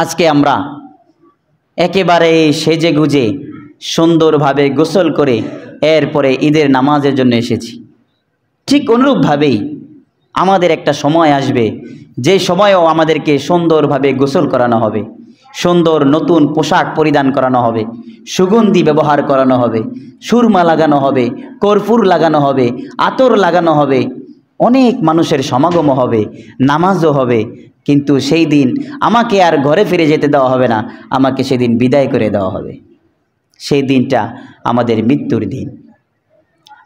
আজকে আমরা একেবারে সেজে গুজে সুন্দরভাবে গোসল করে এরপরে ঈদের নামাজের জন্য এসেছি। ঠিক অনুরূপভাবেই আমাদের একটা সময় আসবে যে সময়েও আমাদেরকে সুন্দরভাবে গোসল করানো হবে, সুন্দর নতুন পোশাক পরিধান করানো হবে, সুগন্ধি ব্যবহার করানো হবে, সুরমা লাগানো হবে, কর্পূর লাগানো হবে, আতর লাগানো হবে, অনেক মানুষের সমাগম হবে, নামাজও হবে। কিন্তু সেই দিন আমাকে আর ঘরে ফিরে যেতে দেওয়া হবে না, আমাকে সেদিন বিদায় করে দেওয়া হবে। সেই দিনটা আমাদের মৃত্যুর দিন।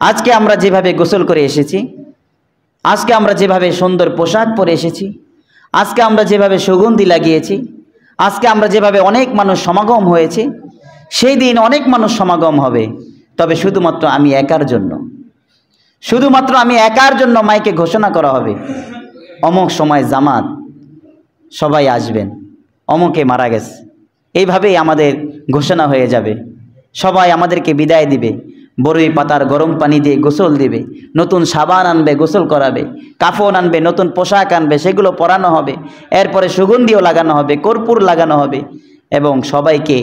আজকে আমরা যেভাবে গোসল করে এসেছি, আজকে আমরা যেভাবে সুন্দর পোশাক পরে এসেছি, আজকে আমরা যেভাবে সুগন্ধি লাগিয়েছি, আজকে আমরা যেভাবে অনেক মানুষ সমাগম হয়েছে, সেই দিন অনেক মানুষ সমাগম হবে, তবে শুধুমাত্র আমি একার জন্য, শুধুমাত্র আমি একার জন্য মাইকে ঘোষণা করা হবে, অমুক সময় জামাত, সবাই আসবেন, অমুকে মারা গেছে। এইভাবেই আমাদের ঘোষণা হয়ে যাবে। সবাই আমাদেরকে বিদায় দিবে, বরই পাতার গরম পানি দিয়ে গোসল দিবে, নতুন সাবান আনবে, গোসল করাবে, কাফন আনবে, নতুন পোশাক আনবে, সেগুলো পরানো হবে, এরপরে সুগন্ধিও লাগানো হবে, কর্পূর লাগানো হবে, এবং সবাইকে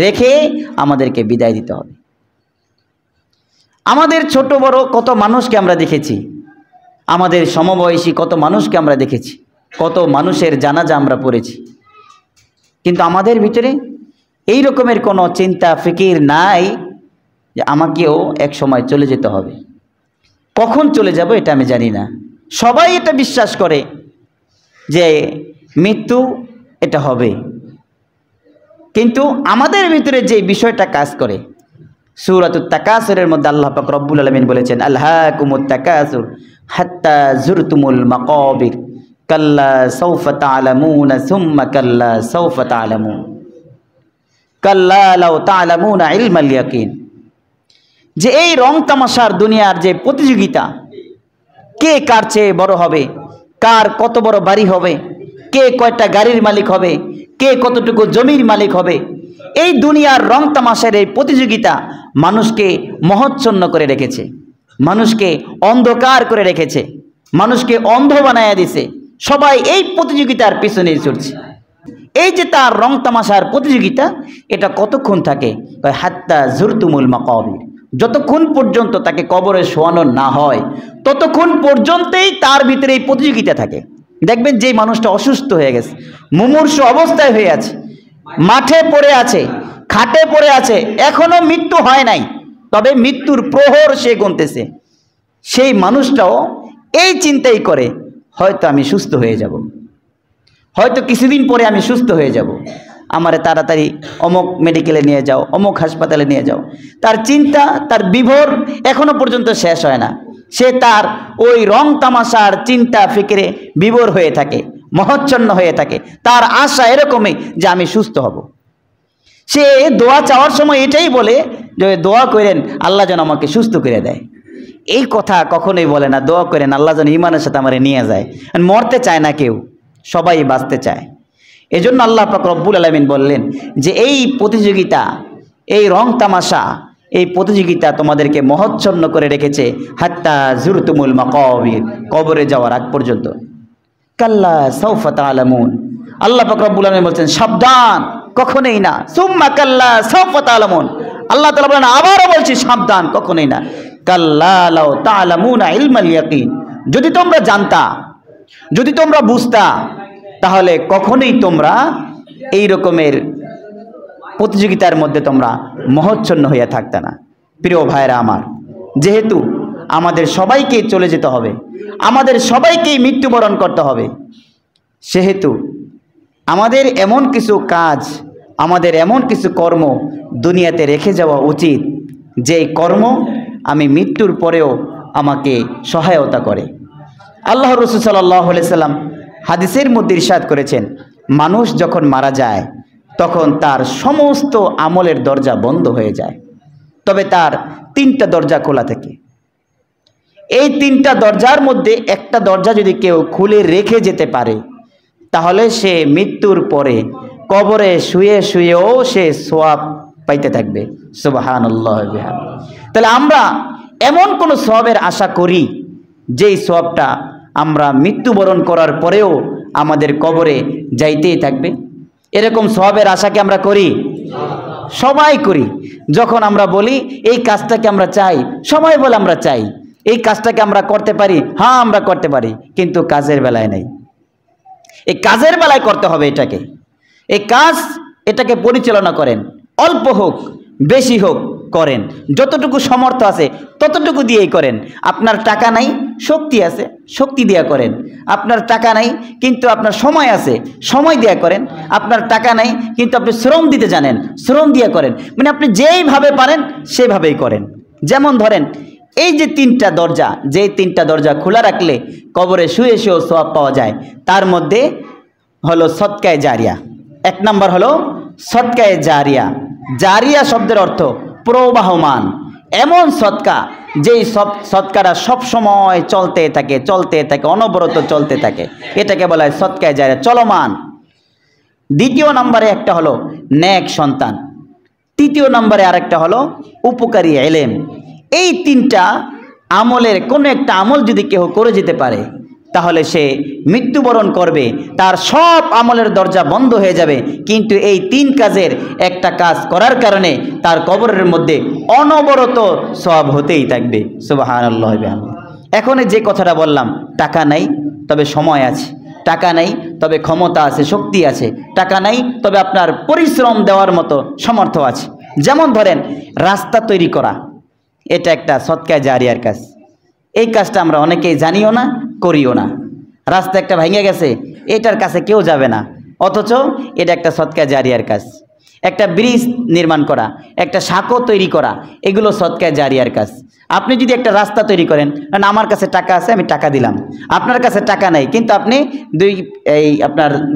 রেখে আমাদেরকে বিদায় দিতে হবে। আমাদের ছোট বড় কত মানুষকে আমরা দেখেছি, আমাদের সমবয়সী কত মানুষকে আমরা দেখেছি, কত মানুষের জানাজা আমরা পড়েছি, কিন্তু আমাদের ভিতরে এই রকমের কোনো চিন্তা ফিকির নাই যে আমাকেও এক সময় চলে যেতে হবে। কখন চলে যাব এটা আমি জানি না। সবাই এটা বিশ্বাস করে যে মৃত্যু এটা হবে, কিন্তু আমাদের ভিতরে যে বিষয়টা কাজ করে, সূরাতুত তাকাসুরের মধ্যে আল্লাহ পাক রব্বুল আলামিন বলেছেন, আলহাকুমুত তাকাসুর হাত্তা জুরতুমুল মাকাবির কাল্লা সাউফা তা'লামুনা সুম্মা কাল্লা সাউফা তা'লামুন কাল্লা লাউ তা'লামুনা ইলমাল ইয়াকিন। যে এই রং তামাশার দুনিয়ার যে প্রতিযোগিতা, কে কার চেয়ে বড় হবে, কার কত বড় বাড়ি হবে, কে কয়টা গাড়ির মালিক হবে, কে কতটুকু জমির মালিক হবে, এই দুনিয়ার রং তামাশার এই প্রতিযোগিতা মানুষকে মহচ্ছন্ন করে রেখেছে, মানুষকে অন্ধকার করে রেখেছে, মানুষকে অন্ধ বানায়া দিছে। সবাই এই প্রতিযোগিতার পিছনেই ছুটছে। এই যে তার রং তামাশার প্রতিযোগিতা, এটা কতক্ষণ থাকে? হাত্তা জুরতুমুল মাকাবির, যতক্ষণ পর্যন্ত তাকে কবরে শোয়ানো না হয় ততক্ষণ পর্যন্তই তার ভিতরে এই প্রতিযোগিতা থাকে। দেখবেন যে মানুষটা অসুস্থ হয়ে গেছে, মুমূর্ষু অবস্থায় হয়ে আছে, মাঠে পড়ে আছে, খাটে পড়ে আছে, এখনো মৃত্যু হয় নাই, তবে মৃত্যুর প্রহর সে গুনতেছে, সেই মানুষটাও এই চিন্তাই করে, হয়তো আমি সুস্থ হয়ে যাব, হয়তো কিছুদিন পরে আমি সুস্থ হয়ে যাব, আমারে তাড়াতাড়ি অমুক মেডিকেলে নিয়ে যাও, অমুক হাসপাতালে নিয়ে যাও। তার চিন্তা, তার বিভোর এখনো পর্যন্ত শেষ হয় না। সে তার ওই রং তামাশার চিন্তা ফিকিরে বিভোর হয়ে থাকে, মহচ্ছন্ন হয়ে থাকে। তার আশা এরকমই যে আমি সুস্থ হব। সে দোয়া চাওয়ার সময় এটাই বলে যে দোয়া করেন আল্লাহ যেন আমাকে সুস্থ করে দেয়। এই কথা কখনোই বলে না দোয়া করেন আল্লাহ যেন ইমানের সাথে আমারে নিয়ে যায়। মরতে চায় না কেউ, সবাই বাঁচতে চায়। এজন্য আল্লাহ পাক রব্বুল আলামিন বললেন যে এই প্রতিযোগিতা, এই রং তামাশা, এই প্রতিযোগিতা তোমাদেরকে মহচ্ছন্ন করে রেখেছে হাত্তা জুরতুমুল মাকাবির, কবরে যাওয়ার আগ পর্যন্ত। কাল্লা সাউফা তা'লামুন, আল্লাহ পাক রব্বুল আলামিন বলছেন সাবধান, কখনোই না। সুম্মা কাল্লা সাউফা তা'লামুন, আল্লাহ তাআলা বলেন আবারও বলছি সাবধান, কখনোই না। কাল্লা লাউ তা'লামুনা ইলমাল ইয়াকিন, যদি তোমরা জানতা, যদি তোমরা বুঝতা, তাহলে কখনোই তোমরা এই রকমের প্রতিযোগিতার মধ্যে তোমরা মহচ্ছন্ন হইয়া থাকতে না। প্রিয় ভাইরা আমার, যেহেতু আমাদের সবাইকেই চলে যেতে হবে, আমাদের সবাইকেই মৃত্যুবরণ করতে হবে, সেহেতু আমাদের এমন কিছু কাজ, আমাদের এমন কিছু কর্ম দুনিয়াতে রেখে যাওয়া উচিত, যেই কর্ম আমি মৃত্যুর পরেও আমাকে সহায়তা করে। আল্লাহ রাসূল সাল্লাল্লাহু আলাইহি সাল্লাম হাদিসের মধ্যে ইরশাদ করেছেন, মানুষ যখন মারা যায় তখন তার সমস্ত আমলের দরজা বন্ধ হয়ে যায়, তবে তার 3টা দরজা খোলা থাকে। এই 3টা দরজার মধ্যে একটা দরজা যদি কেউ খুলে রেখে যেতে পারে, তাহলে সে মৃত্যুর পরে কবরে শুয়ে শুয়েও সে সওয়াব পাইতে থাকবে। সুবহানাল্লাহ বিহামদিহি। তাহলে আমরা এমন কোন সওয়াবের আশা করি যেই সওয়াবটা আমরা মৃত্যুবরণ করার পরেও আমাদের কবরে যাইতেই থাকবে। এরকম সওয়াবের আশা কি আমরা করি? সবাই করি। যখন আমরা বলি এই কাজটাকে আমরা চাই, সবাই বলে আমরা চাই। এই কাজটাকে আমরা করতে পারি, হ্যাঁ আমরা করতে পারি, কিন্তু কাজের বেলায় নেই। এই কাজের বেলায় করতে হবে এটাকে। এই কাজ এটাকে পরিচালনা করেন, অল্প হোক বেশি হোক করেন, যতটুকু সমর্থ আছে ততটুকু দিয়েই করেন। আপনার টাকা নাই, শক্তি আছে, শক্তি দিয়ে করেন। আপনার টাকা নাই কিন্তু আপনার সময় আছে, সময় দিয়ে করেন। আপনার টাকা নাই কিন্তু আপনি শ্রম দিতে জানেন, শ্রম দিয়ে করেন। মানে আপনি যেইভাবে পারেন সেইভাবেই করেন। যেমন ধরেন এই যে তিনটা দরজা, যে তিনটা দরজা খোলা রাখলে কবরে শুয়ে শুয়েও সওয়াব পাওয়া যায়, তার মধ্যে হলো সদকায়ে জারিয়া। এক নম্বর হলো সদকায়ে জারিয়া। জারিয়া শব্দের অর্থ প্রবাহমান, এমন সদকা যেই সদকাটা সবসময় চলতে থাকে, অনবরত চলতে থাকে, এটাকে বলা হয় সদকায়ে জারিয়া, চলমান। দ্বিতীয় নম্বরে একটা হলো নেক সন্তান, তৃতীয় নম্বরে আরেকটা হলো উপকারী ইলম। এই তিনটা আমলের কোনো একটা আমল যদি কেউ করে যেতে পারে তাহলে সে মৃত্যুবরণ করবে, তার সব আমলের দরজা বন্ধ হয়ে যাবে, কিন্তু এই তিন কাজের একটা কাজ করার কারণে তার কবরের মধ্যে অনবরত সওয়াব হতেই থাকবে। সুবহানাল্লাহ। এখন যে কথাটা বললাম, টাকা নাই তবে সময় আছে, টাকা নাই তবে ক্ষমতা আছে, শক্তি আছে, টাকা নাই তবে আপনার পরিশ্রম দেওয়ার মতো সামর্থ্য আছে। যেমন ধরেন রাস্তা তৈরি করা, এটা একটা সদকায়ে জারিয়ার কাজ। এই কাজটা আমরা অনেকেই জানিও না, করিও না। রাস্তা একটা ভেঙে গেছে, এটার কাছে কেউ যাবে না, অথচ এটা একটা সদকায়ে জারিয়ার কাজ। একটা ব্রিজ নির্মাণ করা, একটা সাঁকো তৈরি করা, এগুলো সদকায়ে জারিয়ার কাজ। আপনি যদি একটা রাস্তা তৈরি করেন, কারণ আমার কাছে টাকা আছে আমি টাকা দিলাম, আপনার কাছে টাকা নাই কিন্তু আপনি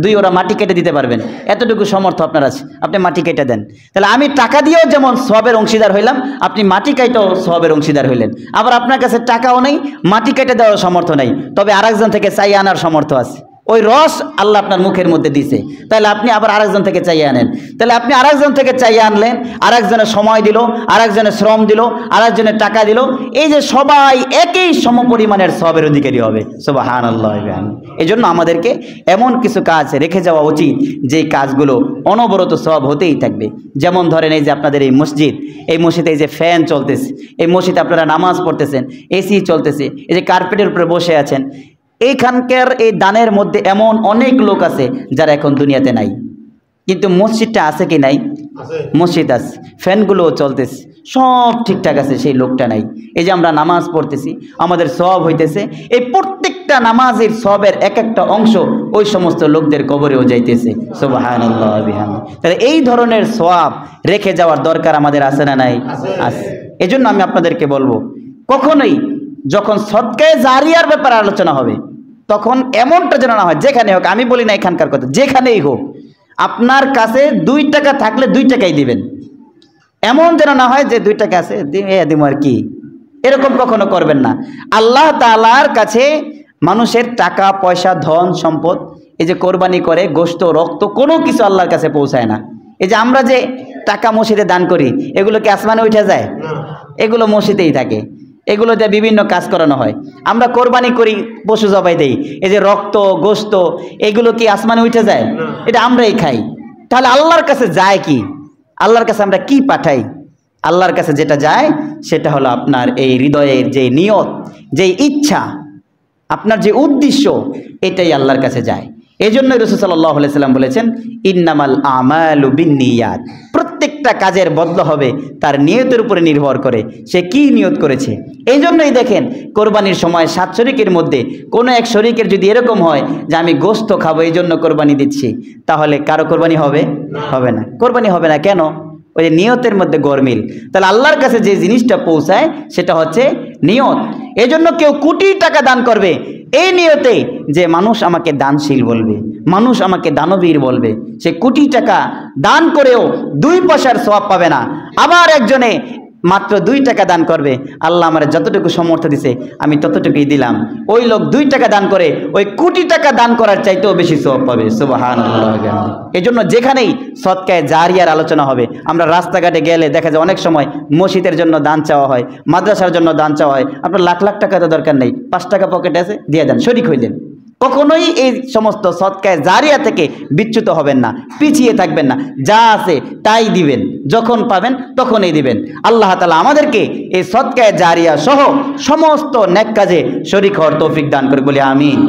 দুই ওরা মাটি কেটে দিতে পারবেন, এতটুকু সমর্থ আপনার আছে, আপনি মাটি কেটে দেন। তাহলে আমি টাকা দিয়েও যেমন সওয়াবের অংশীদার হইলাম, আপনি মাটি কেটেও সওয়াবের অংশীদার হইলেন। আবার আপনার কাছে টাকাও নেই, মাটি কেটে দেওয়ার সামর্থ্য নেই, তবে আরেকজন থেকে চাইয়ে আনার সামর্থ্য আছে। ওই রস আল্লাহ আপনার মুখের মধ্যে দিছে, তাহলে আপনি আবার আরেকজন থেকে চাইয়ে আনেন। তাহলে আপনি আরেকজন থেকে চাইয়ে আনলেন, আরেকজনের সময় দিল, আরেকজনের শ্রম দিল, আরেকজনের টাকা দিল, এই যে সবাই একই সমপরিমাণের সওয়াবের অধিকারী হবে। সুবহানাল্লাহ। এই জন্য আমাদেরকে এমন কিছু কাজ রেখে যাওয়া উচিত যে কাজগুলো অনবরত সওয়াব হতেই থাকবে। যেমন ধরেন এই যে আপনাদের এই মসজিদ, এই মসজিদে এই যে ফ্যান চলতেছে, এই মসজিদে আপনারা নামাজ পড়তেছেন, এসি চলতেছে, এই যে কার্পেটের উপরে বসে আছেন, এইখানকার এই দানের মধ্যে এমন অনেক লোক আছে যারা এখন দুনিয়াতে নাই, কিন্তু মসজিদটা আছে কি নাই? মসজিদ আছে, ফ্যানগুলোও চলতেছে, সব ঠিকঠাক আছে, সেই লোকটা নাই। এই যে আমরা নামাজ পড়তেছি, আমাদের সওয়াব হইতেছে, এই প্রত্যেকটা নামাজের সওয়াবের এক একটা অংশ ওই সমস্ত লোকদের কবরেও যাইতেছে। সুবহানাল্লাহ বিহামদিহি। তাহলে এই ধরনের সওয়াব রেখে যাওয়ার দরকার আমাদের আছে না নাই? আছে। এজন্য আমি আপনাদেরকে বলবো, কখনোই যখন সদকায়ে জারিয়ার ব্যাপারে আলোচনা হবে তখন এমনটা যেন না হয়, যেখানে হোক, আমি বলি না এখানকার কথা, যেখানেই হোক আপনার কাছে 2 টাকা থাকলে 2 টাকাই দিবেন। এমন যেন না হয় যে 2 টাকা আছে দিব আর কি, এরকম কখনো করবেন না। আল্লাহ তাআলার কাছে মানুষের টাকা পয়সা ধন সম্পদ, এই যে কোরবানি করে গোশত রক্ত, কোনো কিছু আল্লাহর কাছে পৌঁছায় না। এই যে আমরা যে টাকা মসজিদে দান করি, এগুলো কি আসমানে উঠে যায়? এগুলো মসজিদেই থাকে, এগুলোতে বিভিন্ন কাজ করানো হয়। আমরা কোরবানি করি, পশু জবাই দেই, এই যে রক্ত গোশত, এগুলো কি আসমানে উঠে যায়? এটা আমরাই খাই। তাহলে আল্লাহর কাছে যায় কি? আল্লাহর কাছে আমরা কি পাঠাই? আল্লাহর কাছে যেটা যায় সেটা হলো আপনার এই হৃদয়ের যে নিয়ত, যে ইচ্ছা, আপনার যে উদ্দেশ্য, এটাই আল্লাহর কাছে যায়। এই জন্য রাসূল সাল্লাল্লাহু আলাইহি সাল্লাম বলেছেন, ইন্নামাল আমালু বিন্নিয়াত, প্রত্যেকটা কাজের বদলা হবে তার নিয়তের উপরে নির্ভর করে, সে কি নিয়ত করেছে। এই জন্যই দেখেন কোরবানির সময় 7 শরীকের মধ্যে কোনো এক শরীকের যদি এরকম হয় যে আমি গোশত খাবো এই জন্য কোরবানি দিচ্ছি, তাহলে কারো কোরবানি হবে? হবে না। কোরবানি হবে না কেন? ওই যে নিয়তের মধ্যে গরমিল। তাহলে আল্লাহর কাছে যে জিনিসটা পৌঁছায় সেটা হচ্ছে নিয়ত। এই জন্য কেউ কোটি টাকা দান করবে এই নিয়তে যে মানুষ আমাকে দানশীল বলবে, মানুষ আমাকে দানবীর বলবে, সে কোটি টাকা দান করেও 2 পয়সার সওয়াব পাবে না। আবার একজনে মাত্র 2 টাকা দান করবে, আল্লাহ আমার যতটুকু সামর্থ্য দিছে আমি ততটুকুই দিলাম, ওই লোক 2 টাকা দান করে ওই কোটি টাকা দান করার চাইতেও বেশি সওয়াব পাবে। সুবহানাল্লাহ। এই জন্য যেখানেই সদকায়ে জারিয়ার আলোচনা হবে, আমরা রাস্তাঘাটে গেলে দেখা যায় অনেক সময় মসজিদের জন্য দান চাওয়া হয়, মাদ্রাসার জন্য দান চাওয়া হয়। আপনার লাখ লাখ টাকা তো দরকার নেই, 5 টাকা পকেটে আছে দিয়ে দেন, শরিক হইলেন। কখনোই এই সমস্ত সদকায়ে জারিয়া থেকে বিচ্যুত হবেন না, পিছিয়ে থাকবেন না। যা আছে তাই দিবেন, যখন পাবেন তখনই দিবেন। আল্লাহ তাআলা আমাদেরকে এই সদকায়ে জারিয়া সহ সমস্ত নেক কাজে শরীক হওয়ার তৌফিক দান করে বলি আমিন।